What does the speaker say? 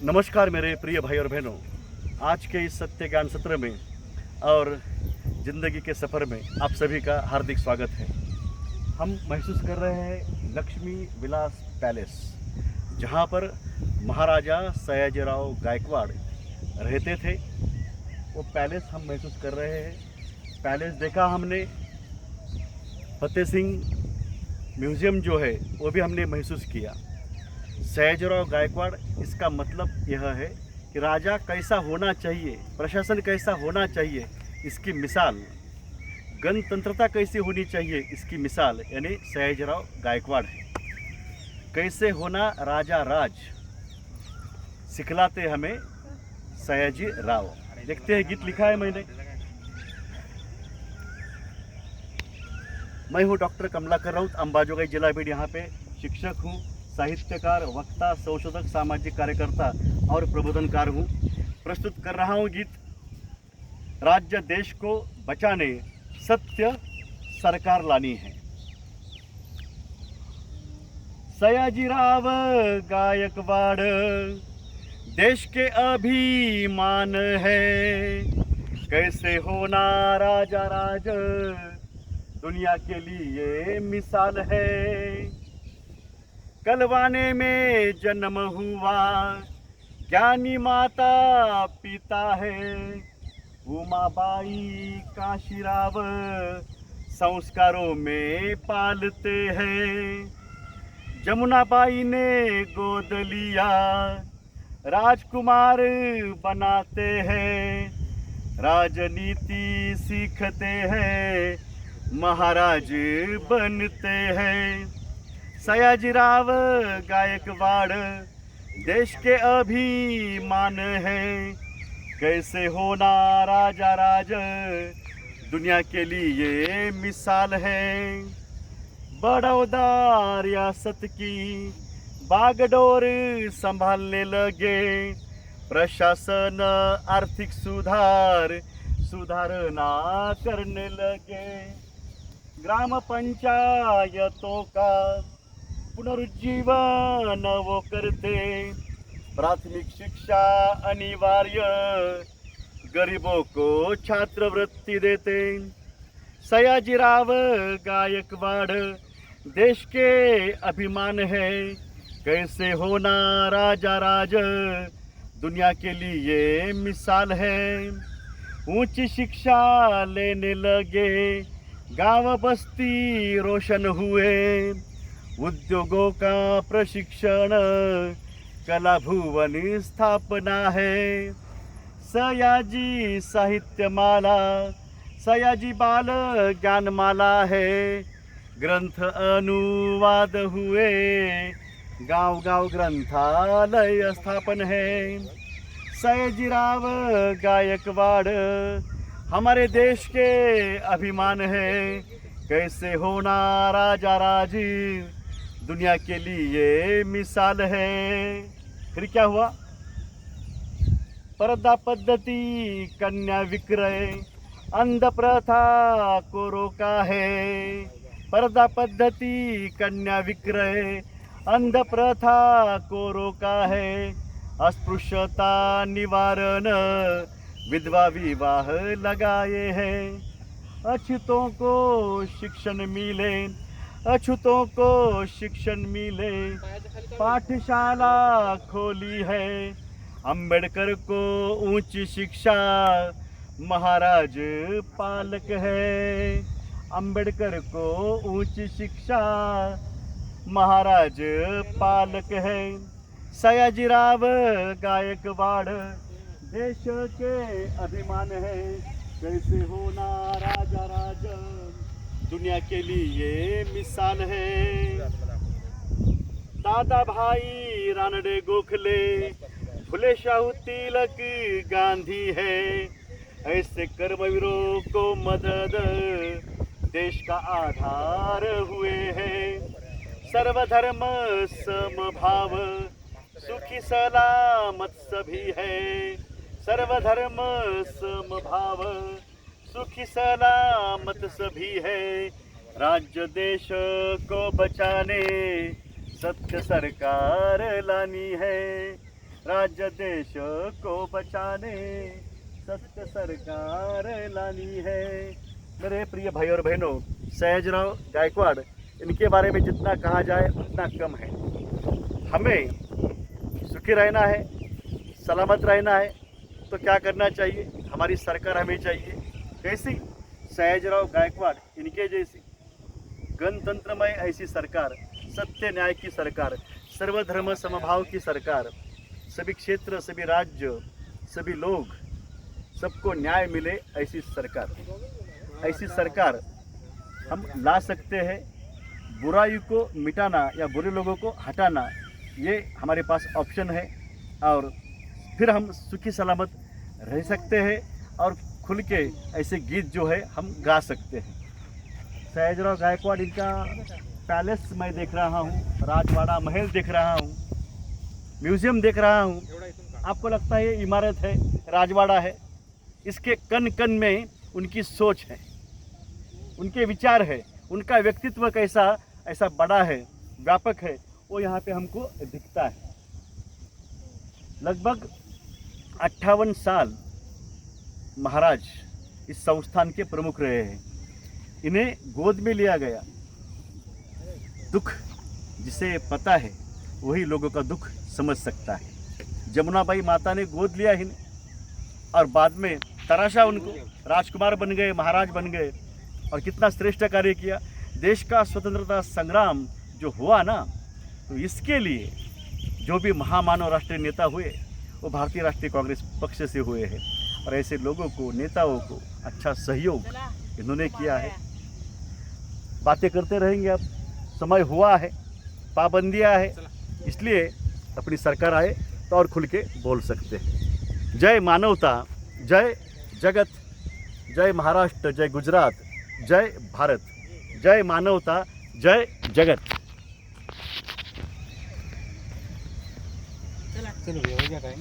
नमस्कार मेरे प्रिय भाई और बहनों, आज के इस सत्य ज्ञान सत्र में और ज़िंदगी के सफ़र में आप सभी का हार्दिक स्वागत है। हम महसूस कर रहे हैं लक्ष्मी विलास पैलेस, जहां पर महाराजा सयाजीराव गायकवाड़ रहते थे। वो पैलेस हम महसूस कर रहे हैं। पैलेस देखा हमने, फतेह सिंह म्यूज़ियम जो है वो भी हमने महसूस किया। सयाजीराव गायकवाड़, इसका मतलब यह है कि राजा कैसा होना चाहिए, प्रशासन कैसा होना चाहिए, इसकी मिसाल, गणतंत्रता कैसी होनी चाहिए, इसकी मिसाल यानी सयाजीराव गायकवाड़ है। कैसे होना राजा राज सिखलाते हमें सयाजी राव। देखते हैं, गीत लिखा है मैंने। मैं हूँ डॉक्टर कमलाकर राउत, अंबाजोगाई जिला बीड। यहाँ पे शिक्षक हूँ, साहित्यकार, वक्ता, संशोधक, सामाजिक कार्यकर्ता और प्रबोधनकार हूँ। प्रस्तुत कर रहा हूँ गीत राज्य देश को बचाने सत्य सरकार लानी है। सयाजीराव गायकवाड़ देश के अभिमान है, कैसे होना राजा राज दुनिया के लिए मिसाल है। कलवाने में जन्म हुआ, ज्ञानी माता पिता है, उमाबाई काशीराव संस्कारों में पालते हैं। जमुनाबाई ने गोद लिया, राजकुमार बनाते हैं, राजनीति सीखते हैं, महाराज बनते हैं। सयाजीराव गायकवाड़ देश के अभिमान है, कैसे होना राजा राज दुनिया के लिए मिसाल है। बड़ौदा रियासत की बागडोर संभालने लगे, प्रशासन आर्थिक सुधारना करने लगे। ग्राम पंचायतों का पुनरुज्जीवन वो करते, प्राथमिक शिक्षा अनिवार्य, गरीबों को छात्रवृत्ति देते। सयाजीराव गायकवाड़ देश के अभिमान है, कैसे होना राजा राज दुनिया के लिए मिसाल है। ऊंची शिक्षा लेने लगे, गांव बस्ती रोशन हुए, उद्योगों का प्रशिक्षण, कला भुवन स्थापना है। सयाजी साहित्यमाला, सयाजी बाल ज्ञानमाला है, ग्रंथ अनुवाद हुए, गांव गांव ग्रंथालय स्थापन है। सयाजीराव गायकवाड़ हमारे देश के अभिमान है, कैसे होना राजा राज दुनिया के लिए मिसाल है। फिर क्या हुआ? पर्दा पद्धति, कन्या विक्रय, अंध प्रथा को रोका है। पर्दा पद्धति, कन्या विक्रय, अंध प्रथा को रोका है। अस्पृश्यता निवारण, विधवा विवाह लगाए हैं। अछूतों को शिक्षण मिले, अछूतों को शिक्षण मिले, पाठशाला खोली है। अंबेडकर को ऊंची शिक्षा, महाराज पालक है। अंबेडकर को ऊंची शिक्षा, महाराज पालक है। सयाजीराव गायकवाड़ देश के अभिमान है, कैसे होना राजा राज दुनिया के लिए मिसाल है। दादा भाई रानडे गोखले, फुले शाहू तिलक गांधी है, ऐसे कर्मवीरों को मदद देश का आधार हुए हैं। सर्वधर्म समभाव, सुखी सलामत सभी है। सर्वधर्म समभाव, सुखी सलामत सभी है। राज्य देश को बचाने सत्य सरकार लानी है, राज्य देश को बचाने सत्य सरकार लानी है। मेरे प्रिय भाई और बहनों, सयाजीराव गायकवाड़, इनके बारे में जितना कहा जाए उतना कम है। हमें सुखी रहना है, सलामत रहना है, तो क्या करना चाहिए? हमारी सरकार हमें चाहिए। कैसी? सयाजीराव गायकवाड़ इनके जैसी गणतंत्रमय ऐसी सरकार, सत्य न्याय की सरकार, सर्वधर्म समभाव की सरकार, सभी क्षेत्र, सभी राज्य, सभी लोग, सबको न्याय मिले ऐसी सरकार। ऐसी सरकार हम ला सकते हैं। बुराई को मिटाना या बुरे लोगों को हटाना, ये हमारे पास ऑप्शन है, और फिर हम सुखी सलामत रह सकते हैं और खुल के ऐसे गीत जो है हम गा सकते हैं। सयाजीराव गायकवाड़, इनका पैलेस मैं देख रहा हूँ, राजवाड़ा महल देख रहा हूँ, म्यूजियम देख रहा हूँ। आपको लगता है ये इमारत है, राजवाड़ा है? इसके कण कण में उनकी सोच है, उनके विचार है, उनका व्यक्तित्व कैसा ऐसा बड़ा है, व्यापक है, वो यहाँ पे हमको दिखता है। लगभग 58 साल महाराज इस संस्थान के प्रमुख रहे हैं। इन्हें गोद में लिया गया। दुख जिसे पता है वही लोगों का दुख समझ सकता है। जमुनाबाई माता ने गोद लिया इन्हें और बाद में तराशा उनको, राजकुमार बन गए, महाराज बन गए, और कितना श्रेष्ठ कार्य किया। देश का स्वतंत्रता संग्राम जो हुआ ना, तो इसके लिए जो भी महामानव राष्ट्रीय नेता हुए वो भारतीय राष्ट्रीय कांग्रेस पक्ष से हुए हैं, और ऐसे लोगों को, नेताओं को अच्छा सहयोग इन्होंने किया है। बातें करते रहेंगे, अब समय हुआ है, पाबंदियां है, इसलिए अपनी सरकार आए तो और खुल के बोल सकते हैं। जय मानवता, जय जगत, जय महाराष्ट्र, जय गुजरात, जय भारत। जय मानवता, जय जगत। चलो हो गया टाइम।